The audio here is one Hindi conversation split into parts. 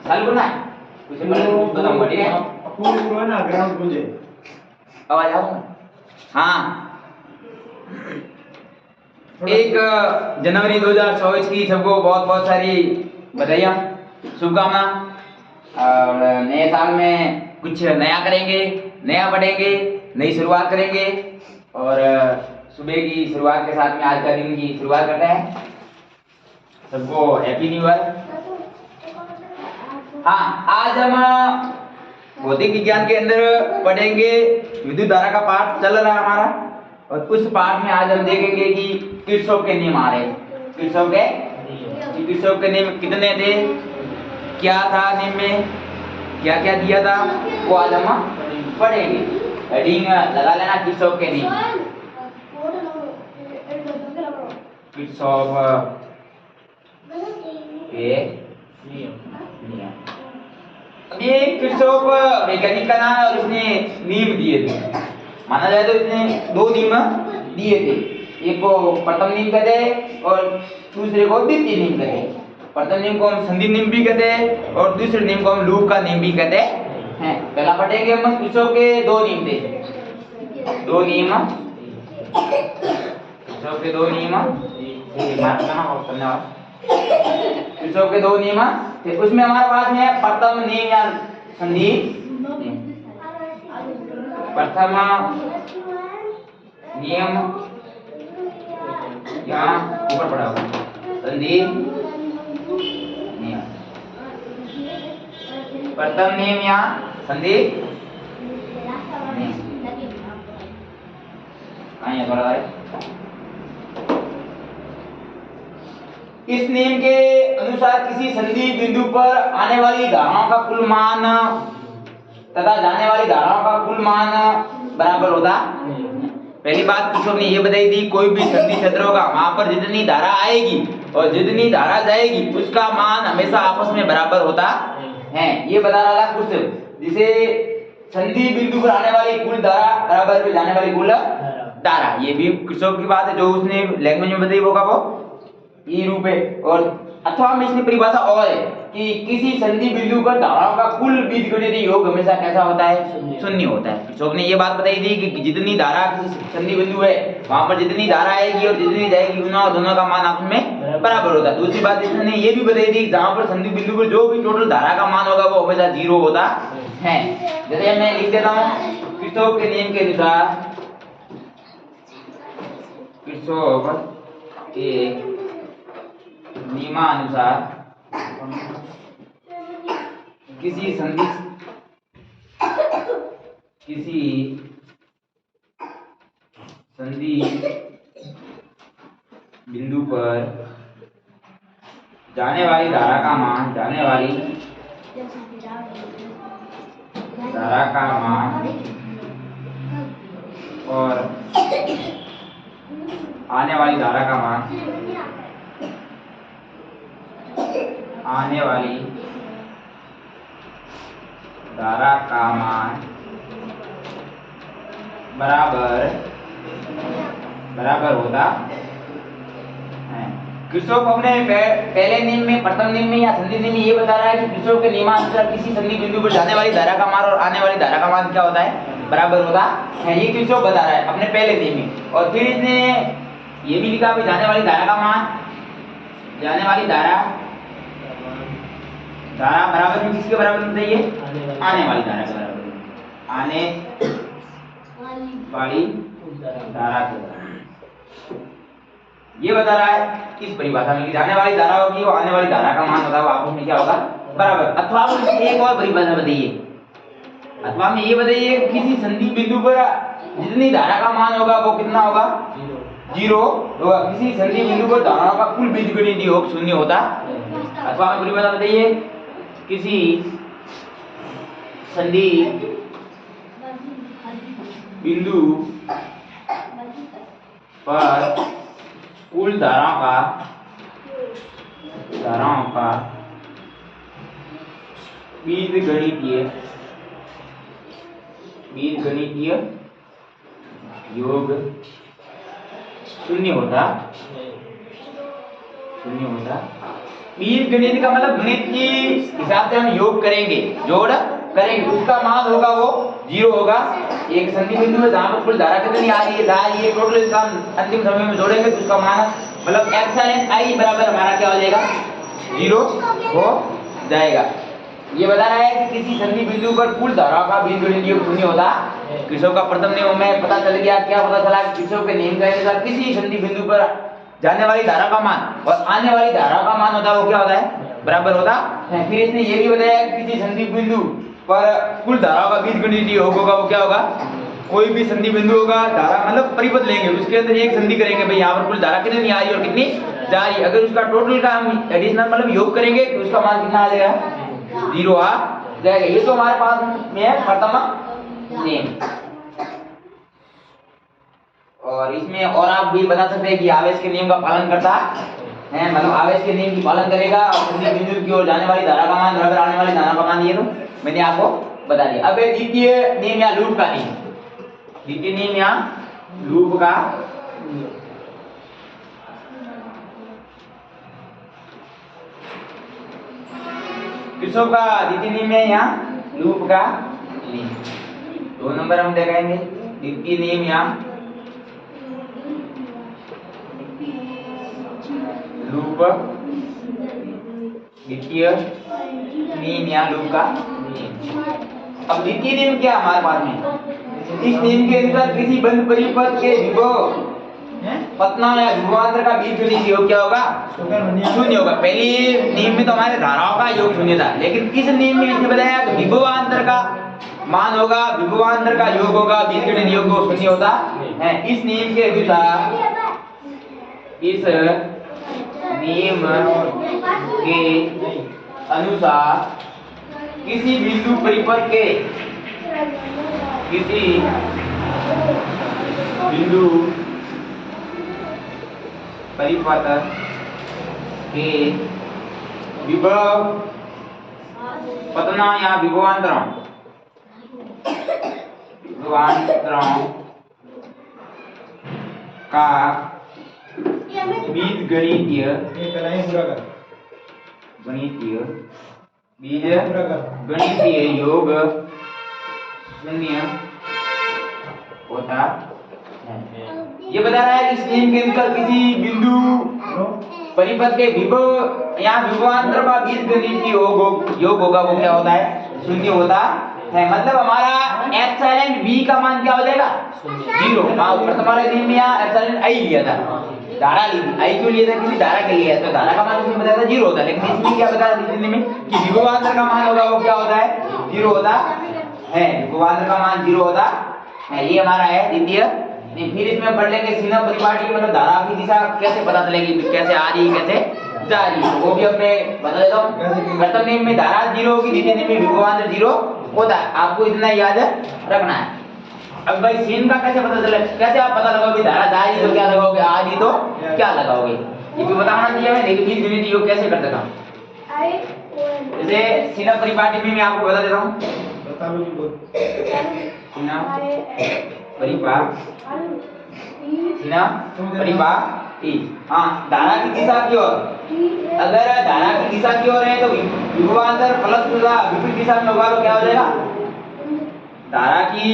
चालू करना है कुछ बताऊंगा, ठीक है? पूरा ना ग्राउंड मुझे आवाज आ रहा है? हाँ, 1 जनवरी 2024 की सबको बहुत बहुत सारी बधाइयाँ, शुभकामना। और नए साल में कुछ नया करेंगे, नया बढ़ेंगे, नई शुरुआत करेंगे। और सुबह की शुरुआत के साथ में आज का दिन की शुरुआत करते हैं। सबको हैप्पी न्यू ईयर। हाँ, आज हम भौतिक विज्ञान के अंदर पढ़ेंगे, विद्युत धारा का पाठ चल रहा है हमारा। और उस पाठ में आज हम देखेंगे कि किरचॉफ के नियम आ रहे हैं। किरचॉफ के नियम कितने थे, क्या था नियम में, क्या क्या दिया था, वो आज हम पढ़ेंगे। हेडिंग लगा लेना किरचॉफ के नियम। किरचॉफ के नियम। अब ये किरचॉफ वैज्ञानिक का नाम है और उसने नियम दिए थे। माना जाए तो इसने 2 नियम दिए थे। एक को प्रथम नियम कहते हैं और दूसरे को द्वितीय नियम कहते हैं। प्रथम नियम को हम संधि नियम भी कहते हैं और दूसरे नियम को हम लूप का नियम भी कहते हैं। पहला पढ़ेंगे हम किरचॉफ के 2 नियम थे। 2 नियम, किरचॉफ के 2 नियम, किरचॉफ के 2 नियम थे। उसमें हमारे पास है प्रथम नियम या संधि नियम। प्रथम नियम यहाँ ऊपर पड़ा हुआ संधि नियम। प्रथम नियम या संधि नियम कहाँ है पड़ा है? इस नियम के अनुसार किसी संधि बिंदु पर आने वाली धाराओं का कुल मान तथा जाने वाली धाराओं का कुल मान बराबर होता। पहली बात किशोर ने ये बताई थी, कोई भी संधि क्षेत्र होगा वहां पर जितनी धारा आएगी और जितनी धारा जाएगी उसका मान हमेशा आपस में बराबर होता है। ये बता रहा था कुछ, जिसे संधि बिंदु पर आने वाली कुल धारा बराबर में जाने वाली कुल धारा। ये भी किशोर की बात है जो उसने लैंग्वेज में बताई, वो का वो ये रूप है। और अथवा में इसकी परिभाषा और है कि किसी संधि बिंदु पर धाराओं का कुल बीजगणितीय योग हमेशा कैसा होता है? शून्य होता है। किशोर ने ये बात बताई थी कि जितनी धारा किसी संधि बिंदु है वहां पर जितनी धारा आएगी और जितनी जाएगी उन दोनों का मान आपस में बराबर होता है। दूसरी बात इसने ये भी बताई थी जहां पर संधि बिंदु पर जो भी टोटल धारा का मान होगा वो हमेशा 0 होता है। जैसे मैं लिख देता हूँ किरचॉफ के नियम के अनुसार, किरचॉफ के नियमानुसार किसी संधि बिंदु पर जाने वाली धारा का मान, जाने वाली धारा का मान और आने वाली धारा का मान, आने वाली धारा का मान बराबर होता है। किरचॉफ अपने पहले नियम में, प्रथम नियम में या संधि नियम में ये बता रहा है कि किरचॉफ के नियमानुसार किसी संधि बिंदु पर जाने वाली धारा का मान और आने वाली धारा का मान क्या होता है? बराबर होता है। ये किरचॉफ बता रहा है अपने पहले नियम में। और फिर इसने ये भी लिखा भी जाने वाली धारा का मान, जाने वाली धारा बराबर में किसके बराबर होता है? ये आने वाली धारा के बराबर, आने वाली धारा के बराबर। ये बता रहा है इस परिभाषा में कि जाने वाली धारा होगी वो आने वाली धारा का मान होगा वो आपस में क्या होगा? बराबर। अथवा एक और परिभाषा बताइए, अथवा में ये बताइए किसी संधि बिंदु पर जितनी धारा का मान होगा वो कितना होगा? 0 होगा। किसी संधि बिंदु पर धाराओं का कुल बीजगणितीय योग 0 होता। अथवा में परिभाषा बताइए, किसी संधि बिंदु पर कुल धाराओं का बीजगणितीय योग 0 होता बीज गणित का मतलब गणित की हिसाब से हम योग करेंगे, जोड़ करेंगे, उसका मान होगा वो 0 होगा। एक संधि बिंदु है जहां पर कुल धारा कितनी आ रही है, जा रही है, टोटल इसका हम अंतिम समय में जोड़ेंगे तो उसका मान मतलब एप्सिलॉन आई बराबर हमारा क्या हो जाएगा 0 हो जाएगा। ये बता रहा है कि किसी संधि बिंदु पर कुल धाराओं का बीजगणित योग शून्य होता। किरचॉफ का प्रथम नियम में पता चल गया, क्या पता चला, किरचॉफ के नियम के अनुसार किसी संधि बिंदु पर जाने वाली धारा का मान और आने वाली धारा का मान होता है वो क्या होता है, बराबर होता है। फिर इसने ये भी बताया कि किसी संधि बिंदु पर कुल धाराओं का बीजगणित योग होगा वो क्या होगा, कोई भी संधि बिंदु होगा, धारा मतलब परिपथ लेंगे, उसके अंदर एक संधि करेंगे भाई यहाँ पर कुल धारा कितनी आ रही है और कितनी जा रही है, अगर उसका टोटल का हम एडिशनल मतलब योग करेंगे तो उसका मान कितना आ जाएगा 0 आ जाएगा। ये तो हमारे पास में है प्रथम नियम। और इसमें और आप भी बता सकते हैं कि आवेश के नियम का पालन करता है, मतलब आवेश के नियम की पालन करेगा और संधि बिंदु की ओर जाने वाली धारा का मान बराबर आने वाली धारा का मान, ये तो मैंने आपको बता दिया। अब द्वितीय नियम या लूप का नियम, द्वितीय नियम या लूप का किरचॉफ का द्वितीय नियम है या लूप का नियम, 2 नंबर हम देखेंगे। द्वितीय नियम या लूप, द्वितीय नियम या लूप का नियम। अब द्वितीय नियम क्या हमारे पास में, इस नियम के अनुसार किसी बंद परिपथ के विभव पतना या विभवांतर का बीजगणित योग क्या होगा, शून्य होगा। पहली नियम में तो हमारे धाराओं का योग शून्य था, लेकिन किस नियम में इसने बताया तो विभवांतर का मान होगा, विभवांतर का योग होगा, बीजगणित योग को शून्य होता है। इस नियम के अनुसार, इस नियम के अनुसार किसी बिंदु परिपथ के, किसी बिंदु परिपथ के विभव पतना या विभवांतरों का बीजगणितीय गणितीय योग शून्य होता है। ये बता रहा है कि इस नियम के अनुसार किसी बिंदु परिपथ के विभव या विभवांतर का बीजगणितीय योग होगा वो क्या होता है, शून्य होता है। मतलब हमारा एप्सिलॉन v का मान क्या हो जाएगा 0। ऊपर तुम्हारे नियम में एप्सिलॉन i लिया था, धारा ली थी, i क्यों लिया था, किसी धारा के लिए, तो धारा का मान उसने बताया था 0 होता है, लेकिन इसमें क्या बताया था में कि विभवांतर का मान होगा वो क्या होता है 0 होता है, विभवांतर का मान 0 होता है। ये हमारा है द्वितीय। फिर इसमें पढ़ लेंगे सीना परिपाटी, मतलब धारा की दिशा कैसे पता चलेगी, कैसे आ रही है कैसे जा रही है, वो भी अब मैं बता देता हूँ। प्रथम नियम में धारा 0 होगी, द्वितीय नियम में विभवांतर 0 होता है, आपको इतना याद रखना है। अब भाई सीन का कैसे पता चले, कैसे आप पता लगाओगे, धारा जा रही तो क्या लगाओगे, आ रही तो क्या लगाओगे, ये भी बताना चाहिए हमें। लेकिन बीजगणित योग कैसे कर सकता हूँ, जैसे सीना परिपाटी में मैं आपको बता देता हूँ। सीना परिपाटी, हाँ, धारा की दिशा की ओर, अगर धारा की दिशा की ओर है तो विभवांतर प्लस विपरीत दिशा में होगा तो क्या हो जाएगा, धारा की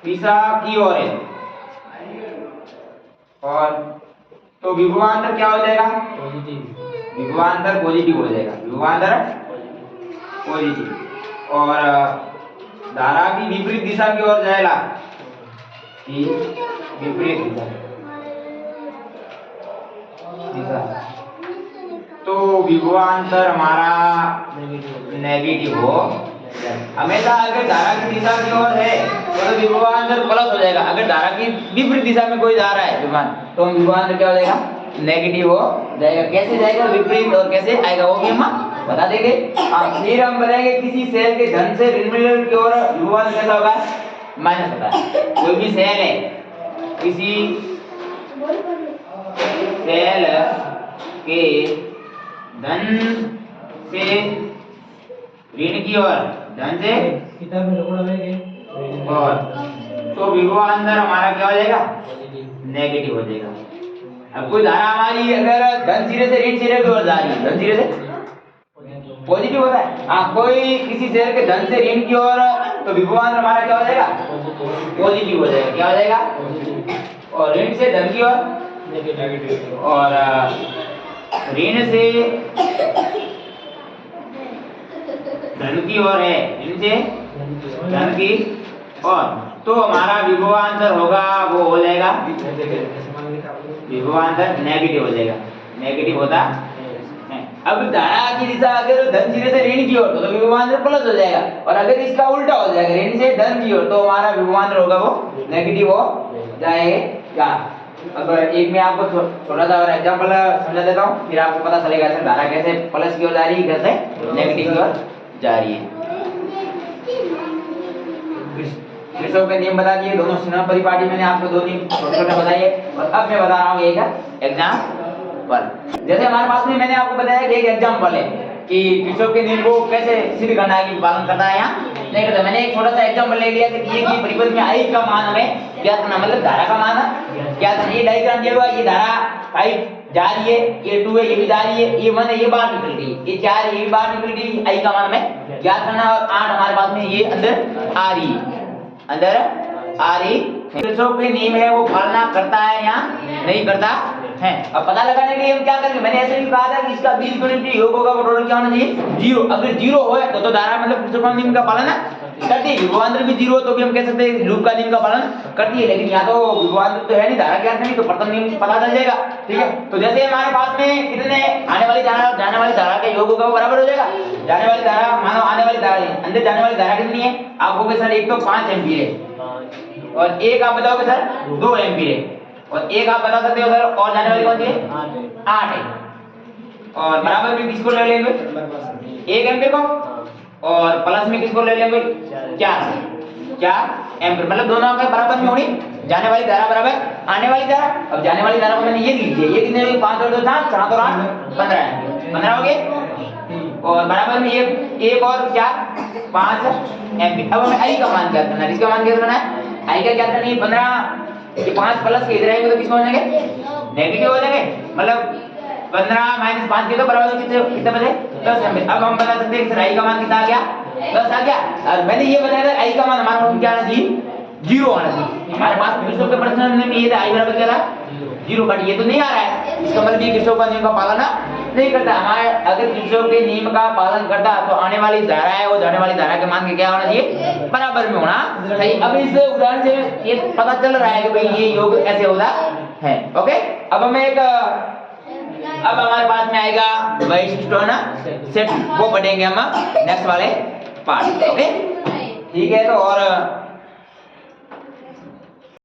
दिशा की ओर है और तो विभवांतर क्या हो जाएगा, विभवांतर पॉजिटिव हो जाएगा, विभवांतर पॉजिटिव। और धारा की विपरीत दिशा की ओर जाएगा, विपरीत दिशा, तो विभवांतर हमारा नेगेटिव हो। हमेशा अगर धारा की दिशा की ओर है तो विभवांतर प्लस हो जाएगा, अगर धारा की विपरीत दिशा में कोई जा रहा है विभवांतर तो विभवांतर क्या हो जाएगा, नेगेटिव हो जाएगा। कैसे जाएगा विपरीत और कैसे आएगा वो भी हम बता देंगे। फिर हम बताएंगे किसी सेल के धन से ऋण की ओर विभवांतर कैसा होगा, माइनस होता है। कोई भी सेल है, किसी सेल के धन से ऋण की ओर, धन से और तो विभवांतर हमारा क्या हो जाएगा, नेगेटिव हो जाएगा। अब कोई धारा हमारी अगर धन सिरे से ऋण सिरे की ओर जा रही है, धन सिरे से पॉजिटिव होता है। कोई किसी शेयर के धन से ऋण की ओर, तो विभवांतर हमारा क्या हो जाएगा? पॉजिटिव हो जाएगा। क्या हो जाएगा? और ऋण से धन की ओर, और ऋण से धन की ओर है, ऋण से धन की ओर, तो हमारा विभवांतर होगा वो हो जाएगा, विभवांतर नेगेटिव हो जाएगा, नेगेटिव होता है। अब धारा की दिशा अगर धन सिरे से ऋण की ओर तो विभवांतर प्लस हो जाएगा, और अगर इसका उल्टा हो जाएगा ऋण से धन की ओर, तो हमारा विभवांतर होगा वो नेगेटिव हो जाएगा। अब एक मैं आपको थोड़ा सा और एग्जांपल समझा देता हूँ, फिर आपको पता चलेगा सर धारा कैसे प्लस की ओर जा रही है, कैसे नेगेटिव की ओर जा रही है। किरचॉफ के नियम बता दिए, दोनों सिग्नल परिपाटी मैंने आपको दो नियम छोटे-छोटे बताए, और अब मैं बता रहा हूँ एक एग्जांपल। जैसे हमारे पास में मैंने आपको बताया कि एक एग्जांपल है कि किरचॉफ के नियम को कैसे सिद्ध करना है कि पालन करता है या नहीं करता। मैंने एक छोटा सा एग्जांपल ले लिया कि दिए गए परिपथ में I का मान हमें क्या करना, मतलब धारा का मान क्या करना। ये डायग्राम दिया हुआ, ये धारा 5 जा रही है, ये 2 है, ये भी जा रही है, ये 1 है, ये बाहर निकल रही है, ये 4 है, ये भी बाहर निकल रही है। I का मान हमें ज्ञात करना, और 8 हमारे पास में ये अंदर आ रही है, अंदर आ रही। किरचॉफ के नियम है वो पालना करता है या नहीं करता है। अब पता लगाने के लिए हम क्या करेंगे, मैंने ऐसे भी कहा था कि इसका बीजगणितीय योग होगा वो टोटल क्या होना चाहिए? 0। अगर 0 हो तो धारा मतलब किरचॉफ के नियम का पालन करती है। विभवांतर भी 0 तो भी हम कह सकते हैं लूप का नियम का पालन करती है, लेकिन यहाँ तो विभवांतर तो है नहीं, धारा ज्ञात नहीं, तो प्रथम नियम पता चल जाएगा। ठीक है, तो जैसे हमारे पास में कितने आने वाली धारा और जाने वाली धारा के योग होगा वो बराबर हो जाएगा। जाने वाली धारा मानो आने वाली धारा, अंदर जाने वाली धारा कितनी है आप कहोगे सर? एक तो 5 एम्पीयर है, और एक आप बताओगे सर 2 एम्पीयर है, और एक आप बता सकते हो सर और जाने वाली कौन सी है? 8 है। और बराबर में किसको ले लेंगे? 1 एम्पीयर को, और प्लस में किसको ले लेंगे? 4 एम्पीयर, मतलब दोनों के बराबर में होनी जाने वाली धारा बराबर आने वाली धारा। अब जाने वाली धारा को मैंने ये लिख दिया, ये कितने हो गए? 5 और 2 7, 7 और 8 15 एम्पीयर, 15 हो गए, और बराबर में ये 1 और 4 5 एम्पीयर। अब हमें I का मान ज्ञात करना है, इसका मान ज्ञात करना है, I का ज्ञात करना है। 15 ये 5 प्लस के इधर आएंगे तो किसको हो जाएंगे? नेगेटिव हो जाएंगे, मतलब 15 माइनस 5 के तो बराबर कितने बचे? 10 एम्पीयर। अब हम बता सकते हैं कि I का मान कितना आ गया? 10 आ गया। और मैंने ये बताया था I का मान हमारा क्या आना चाहिए? 0 आना चाहिए। हमारे पास किरचॉफ के प्रश्न में ये था I बराबर क्या था? 0, बट ये तो नहीं आ रहा है, इसका मतलब ये किरचॉफ का नियम का पालन नहीं करता। हमारे अगर किरचॉफ के नियम का पालन करता तो आने वाली धारा है वो जाने वाली धारा के मान के क्या होना चाहिए? बराबर में होना चाहिए। अब इस उदाहरण से ये पता चल रहा है कि भाई ये योग ऐसे होता है। ओके, अब हमें एक अब हमारे पास में आएगा वाइटस्टोन सेट, वो पढ़ेंगे हम नेक्स्ट वाले पार्ट। ओके ठीक है, तो और